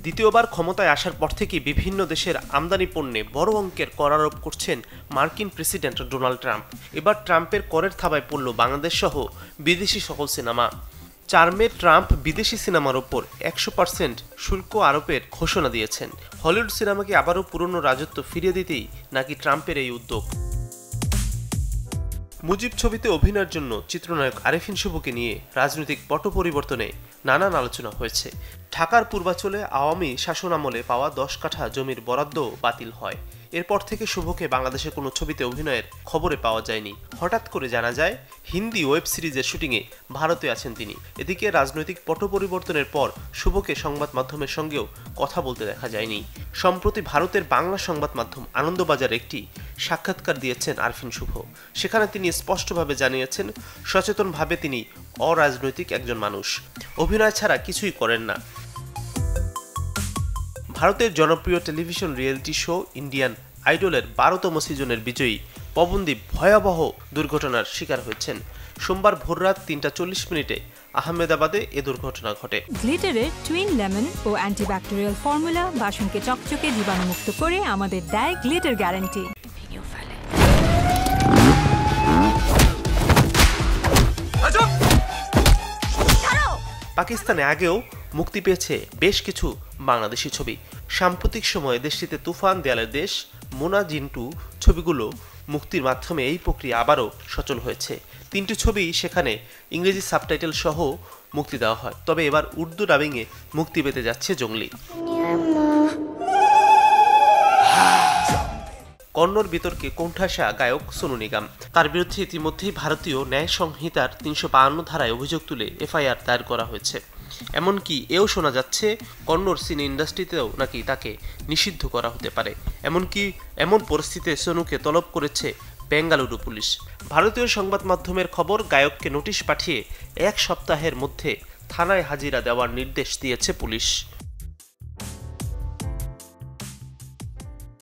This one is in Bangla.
দ্বিতীয়বার ক্ষমতায় আসার পর থেকে বিভিন্ন দেশের আমদানি পণ্যে বড় অঙ্কের কর আরোপ করছেন মার্কিন প্রেসিডেন্ট ডোনাল্ড ট্রাম্প। এবার ট্রাম্পের করের থাবায় পড়ল বাংলাদেশ সহ বিদেশি সকল সিনেমা। 4 মে ট্রাম্প বিদেশি সিনেমার ওপর 100% শুল্ক আরোপের ঘোষণা দিয়েছেন। হলিউড সিনেমাকে আবারও পুরনো রাজত্ব ফিরিয়ে দিতেই নাকি ট্রাম্পের এই উদ্যোগ। মুজিব ছবিতে অভিনয়ের জন্য চিত্রনায়ক আরেফিন শুভকে নিয়ে রাজনৈতিক পট পরিবর্তনে নানান আলোচনা হয়েছে। ঢাকার পূর্বাঞ্চলে আওয়ামী শাসনামলে পাওয়া 10 কাঠা জমির বরাদ্দ বাতিল হয়। এরপর থেকে শুভকে বাংলাদেশে কোনো ছবিতে অভিনয়ের খবরে পাওয়া যায়নি। হঠাৎ করে জানা যায় হিন্দি ওয়েব সিরিজের শুটিংয়ে ভারতে আছেন তিনি। এদিকে রাজনৈতিক পট পরিবর্তনের পর শুভকে সংবাদ মাধ্যমের সঙ্গেও কথা বলতে দেখা যায়নি। সম্প্রতি ভারতের বাংলা সংবাদ মাধ্যম আনন্দবাজার একটি সাক্ষাৎকার দিয়েছেন আরফিন শুভ। সেখানে তিনি স্পষ্টভাবে জানিয়েছেন সচেতনভাবে তিনি অরাজনৈতিক একজন মানুষ, অভিনয় ছাড়া কিছুই করেন না। ভারতের জনপ্রিয় টেলিভিশন রিয়েলিটি শো ইন্ডিয়ান আইডলের 12তম সিজনের বিজয়ী পবনদীপ ভয়াবহ দুর্ঘটনার শিকার হয়েছেন। সোমবার ভোররাত 3টা 40 মিনিটে আহমেদাবাদে এ দুর্ঘটনা ঘটে। গ্লিটারের টুইন লেমন ও অ্যান্টিব্যাকটেরিয়াল ফর্মুলা বাসনকে চকচকে জীবাণুমুক্ত করে আমাদের দেয় গ্লিটার গ্যারান্টি। পাকিস্তানে আগেও মুক্তি পেয়েছে বেশ কিছু বাংলাদেশি ছবি। সাম্প্রতিক সময়ে দেশটিতে তুফান, দেয়ালের দেশ, মোনা, জিন্টু ছবিগুলো মুক্তির মাধ্যমে এই প্রক্রিয়া আবারও সচল হয়েছে। 3টি ছবি সেখানে ইংরেজি সাবটাইটেল সহ মুক্তি দেওয়া হয়। তবে এবার উর্দু ডাবিংয়ে মুক্তি পেতে যাচ্ছে জঙ্গলি। কন্নড় বিতর্কে কোণঠাসা গায়ক সোনু নিগম। তার বিরুদ্ধে ইতিমধ্যেই ভারতীয় ন্যায় সংহিতার 352 ধারায় অভিযোগ তুলে এফআইআর দায়ের করা হয়েছে। এমনকি এও শোনা যাচ্ছে কন্নড় সিনে ইন্ডাস্ট্রিতেও নাকি তাকে নিষিদ্ধ করা হতে পারে। এমন পরিস্থিতিতে সোনুকে তলব করেছে বেঙ্গালুরু পুলিশ। ভারতীয় সংবাদ মাধ্যমের খবর, গায়ককে নোটিশ পাঠিয়ে 1 সপ্তাহের মধ্যে থানায় হাজিরা দেওয়ার নির্দেশ দিয়েছে পুলিশ।